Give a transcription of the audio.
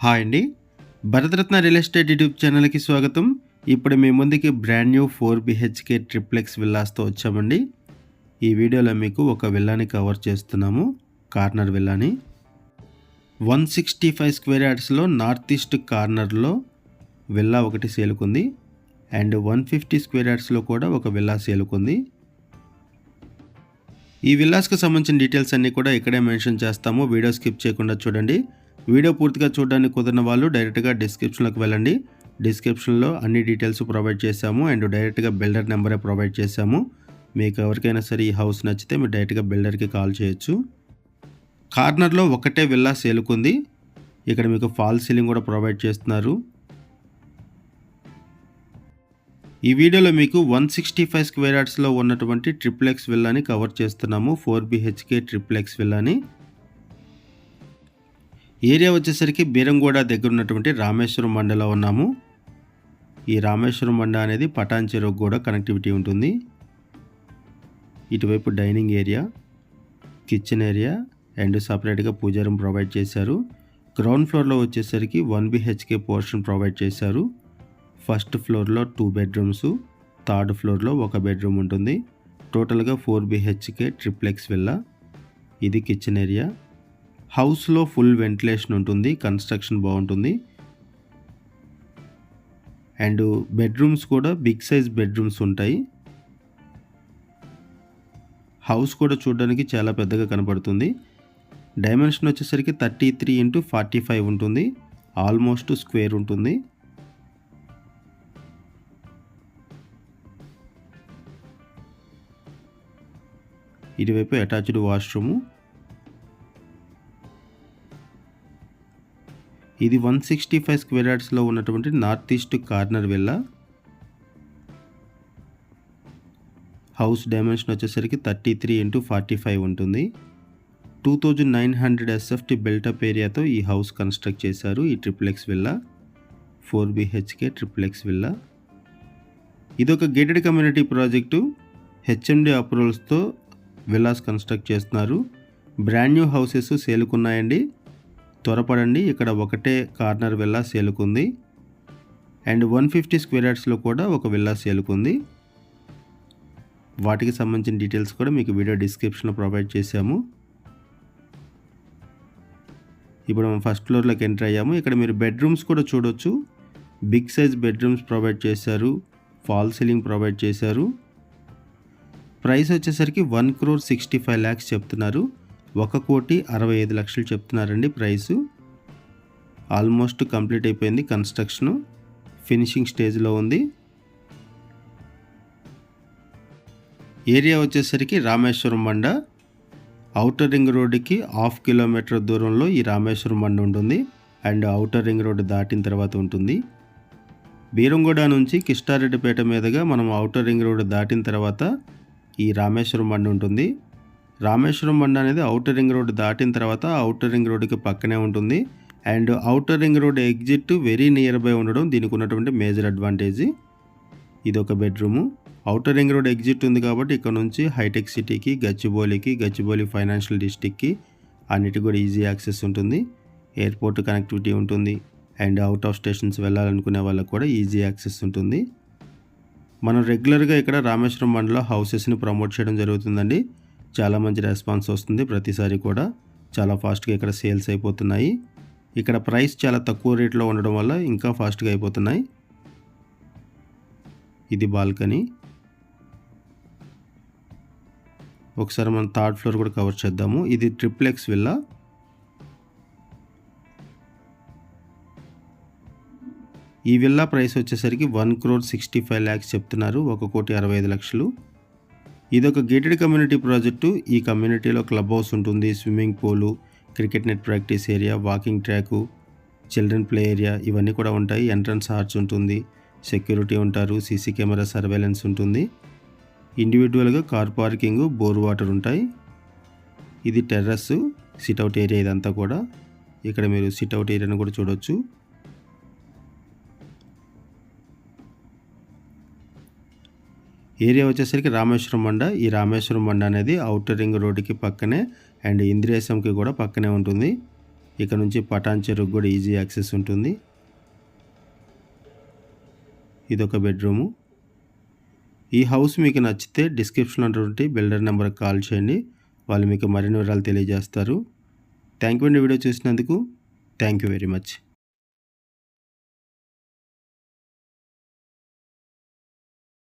Hi అండి. Bharat Ratna real estate YouTube ఛానల్‌కి స్వాగతం. ఇప్పుడు మీ ముందుకి బ్రాండ్ న్యూ 4 బీహెచ్‌కే ట్రిప్లెక్స్ విల్లాస్‌తో వచ్చామండి. ఈ వీడియోలో మీకు ఒక విల్లాని కవర్ చేస్తున్నాము. కార్నర్ విల్లాని. 165 స్క్వేర్ యార్డ్స్‌లో నార్త్ ఈస్ట్ కార్నర్‌లో విల్లా ఒకటి సేల్‌కుంది. అండ్ 150 స్క్వేర్ యార్డ్స్‌లో కూడా ఒక విల్లా సేల్‌కుంది. ఈ విల్లాస్‌కి సంబంధించిన డీటెయిల్స్ అన్నీ కూడా ఇక్కడే మెన్షన్ చేస్తాము. వీడియో స్కిప్ చేయకుండా చూడండి. వీడియో పూర్తిగా చూడడానికి కుదిరిన వాళ్ళు డైరెక్ట్గా డిస్క్రిప్షన్లోకి వెళ్ళండి. డిస్క్రిప్షన్లో అన్ని డీటెయిల్స్ ప్రొవైడ్ చేశాము. అండ్ డైరెక్ట్గా బిల్డర్ నెంబరే ప్రొవైడ్ చేశాము. మీకు ఎవరికైనా సరే ఈ హౌస్ నచ్చితే మీరు డైరెక్ట్గా బిల్డర్కి కాల్ చేయొచ్చు. కార్నర్లో ఒకటే విల్లా సేల్‌కుంది. ఇక్కడ మీకు ఫాల్ సీలింగ్ కూడా ప్రొవైడ్ చేస్తున్నారు. ఈ వీడియోలో మీకు 165 స్క్వేర్ యార్డ్స్లో ఉన్నటువంటి ట్రిప్లెక్స్ విల్లాని కవర్ చేస్తున్నాము. 4 బీహెచ్కే ట్రిప్లెక్స్ విల్లాని. ఏరియా వచ్చేసరికి బీరంగూడ దగ్గర ఉన్నటువంటి రామేశ్వరం మండలో ఉన్నాము. ఈ రామేశ్వరం మండ అనేది పటాన్ చెరువుకు కూడా కనెక్టివిటీ ఉంటుంది. ఇటువైపు dining area, kitchen area and సపరేట్గా పూజా రూమ్ ప్రొవైడ్ చేశారు. గ్రౌండ్ ఫ్లోర్లో వచ్చేసరికి 1 బీహెచ్కే పోర్షన్ ప్రొవైడ్ చేశారు. ఫస్ట్ ఫ్లోర్లో 2 బెడ్రూమ్స్, థర్డ్ ఫ్లోర్లో 1 బెడ్రూమ్ ఉంటుంది. టోటల్గా 4 బీహెచ్కే ట్రిప్లెక్స్ విల్లా. ఇది కిచెన్ ఏరియా. హౌస్లో ఫుల్ వెంటిలేషన్ ఉంటుంది. కన్స్ట్రక్షన్ బాగుంటుంది. అండ్ బెడ్రూమ్స్ కూడా బిగ్ సైజ్ బెడ్రూమ్స్ ఉంటాయి. హౌస్ కూడా చూడడానికి చాలా పెద్దగా కనపడుతుంది. డైమెన్షన్ వచ్చేసరికి 33x45 ఉంటుంది. ఆల్మోస్ట్ స్క్వేర్ ఉంటుంది. ఇటువైపు అటాచ్డ్ వాష్రూము. ఇది 165 స్క్వేర్ యార్డ్స్లో ఉన్నటువంటి north east corner villa. House dimension వచ్చేసరికి 33x45 ఉంటుంది. 2900 SFT బిల్టప్ ఏరియాతో ఈ హౌస్ కన్స్ట్రక్ట్ చేశారు. ఈ triplex villa 4 BHK triplex villa. ఇది ఒక గేటెడ్ కమ్యూనిటీ ప్రాజెక్టు. హెచ్ఎండి అప్రూవల్స్తో విల్లాస్ కన్స్ట్రక్ట్ చేస్తున్నారు. బ్రాండ్ న్యూ హౌసెస్ సేల్కున్నాయండి. త్వరపడండి. ఇక్కడ ఒకటే కార్నర్ విల్లా సేల్కుంది. అండ్ 150 స్క్వేర్ యార్డ్స్లో కూడా ఒక విల్లా సేల్కుంది. వాటికి సంబంధించిన డీటెయిల్స్ కూడా మీకు వీడియో డిస్క్రిప్షన్లో ప్రొవైడ్ చేశాము. ఇప్పుడు మనం ఫస్ట్ ఫ్లోర్లోకి ఎంటర్ అయ్యాము. ఇక్కడ మీరు బెడ్రూమ్స్ కూడా చూడొచ్చు. బిగ్ సైజ్ బెడ్రూమ్స్ ప్రొవైడ్ చేశారు. ఫాల్ సీలింగ్ ప్రొవైడ్ చేశారు. ప్రైస్ వచ్చేసరికి 1,65 lakhs చెప్తున్నారు. 1,65,00,000 చెప్తున్నారండి ప్రైసు. ఆల్మోస్ట్ కంప్లీట్ అయిపోయింది. కన్స్ట్రక్షను ఫినిషింగ్ స్టేజ్లో ఉంది. ఏరియా వచ్చేసరికి రామేశ్వరం మండ. ఔటర్ రింగ్ రోడ్డుకి 1/2 కిలోమీటర్ దూరంలో ఈ రామేశ్వరం మండ ఉంటుంది. అండ్ ఔటర్ రింగ్ రోడ్డు దాటిన తర్వాత ఉంటుంది. బీరంగూడ నుంచి కిష్టారెడ్డిపేట మీదుగా మనం ఔటర్ రింగ్ రోడ్డు దాటిన తర్వాత ఈ రామేశ్వరం మండ ఉంటుంది. రామేశ్వరం మండ అనేది ఔటర్ రింగ్ రోడ్డు దాటిన తర్వాత ఔటర్ రింగ్ రోడ్డుకి పక్కనే ఉంటుంది. And outer ring road exit very near by ఉండడం దీనికి ఉన్నటువంటి మేజర్ అడ్వాంటేజ్. ఇది ఒక bedroom. Outer ring road exit ఉంది కాబట్టి ఇక్కడ నుంచి హైటెక్ సిటీకి, గచ్చిబౌలి ఫైనాన్షియల్ డిస్ట్రిక్ట్కి అన్నిటికి కూడా ఈజీ యాక్సెస్ ఉంటుంది. ఎయిర్పోర్ట్ కనెక్టివిటీ ఉంటుంది. అండ్ అవుట్ ఆఫ్ స్టేషన్స్ వెళ్ళాలనుకునే వాళ్ళకు కూడా ఈజీ యాక్సెస్ ఉంటుంది. మనం రెగ్యులర్గా ఇక్కడ రామేశ్వరం మండలో హౌసెస్ని ప్రమోట్ చేయడం జరుగుతుందండి. చాలా మంచి రెస్పాన్స్ వస్తుంది. ప్రతిసారి కూడా చాలా ఫాస్ట్గా ఇక్కడ సేల్స్ అయిపోతున్నాయి. ఇక్కడ ప్రైస్ చాలా తక్కువ రేట్లో ఉండడం వల్ల ఇంకా ఫాస్ట్గా అయిపోతున్నాయి. ఇది బాల్కనీ. ఒకసారి మనం థర్డ్ ఫ్లోర్ కూడా కవర్ చేద్దాము. ఇది ట్రిప్లెక్స్ విల్లా. ఈ విల్లా ప్రైస్ వచ్చేసరికి 1,65 lakhs చెప్తున్నారు. 1,65,00,000. ఇది ఒక గేటెడ్ కమ్యూనిటీ ప్రాజెక్టు. ఈ కమ్యూనిటీలో క్లబ్ హౌస్ ఉంటుంది, swimming pool, cricket net practice area, walking track, children play area ఇవన్నీ కూడా ఉంటాయి. ఎంట్రన్స్ ఆర్చ్ ఉంటుంది. సెక్యూరిటీ ఉంటారు. సీసీ కెమెరా సర్వేలెన్స్ ఉంటుంది. ఇండివిజువల్గా కార్ పార్కింగ్, బోర్ వాటర్ ఉంటాయి. ఇది టెర్రస్ సిట్అవుట్ ఏరియా. ఇదంతా కూడా ఇక్కడ మీరు సిట్అవుట్ ఏరియాను కూడా చూడవచ్చు. ఏరియా వచ్చేసరికి రామేశ్వరం మండ. ఈ రామేశ్వరం మండ అనేది ఔటర్ రింగ్ రోడ్డుకి పక్కనే అండ్ ఇంద్రియాసంకి కూడా పక్కనే ఉంటుంది. ఇక్కడ నుంచి పటాన్ చెరువుకు కూడా ఈజీ యాక్సెస్ ఉంటుంది. ఇదొక బెడ్రూము. ఈ హౌస్ మీకు నచ్చితే డిస్క్రిప్షన్లో ఉన్నటువంటి బిల్డర్ నెంబర్కి కాల్ చేయండి. వాళ్ళు మీకు మరిన్ని వివరాలు తెలియజేస్తారు. థ్యాంక్ యూ అండి వీడియో చూసినందుకు. Thank you very much.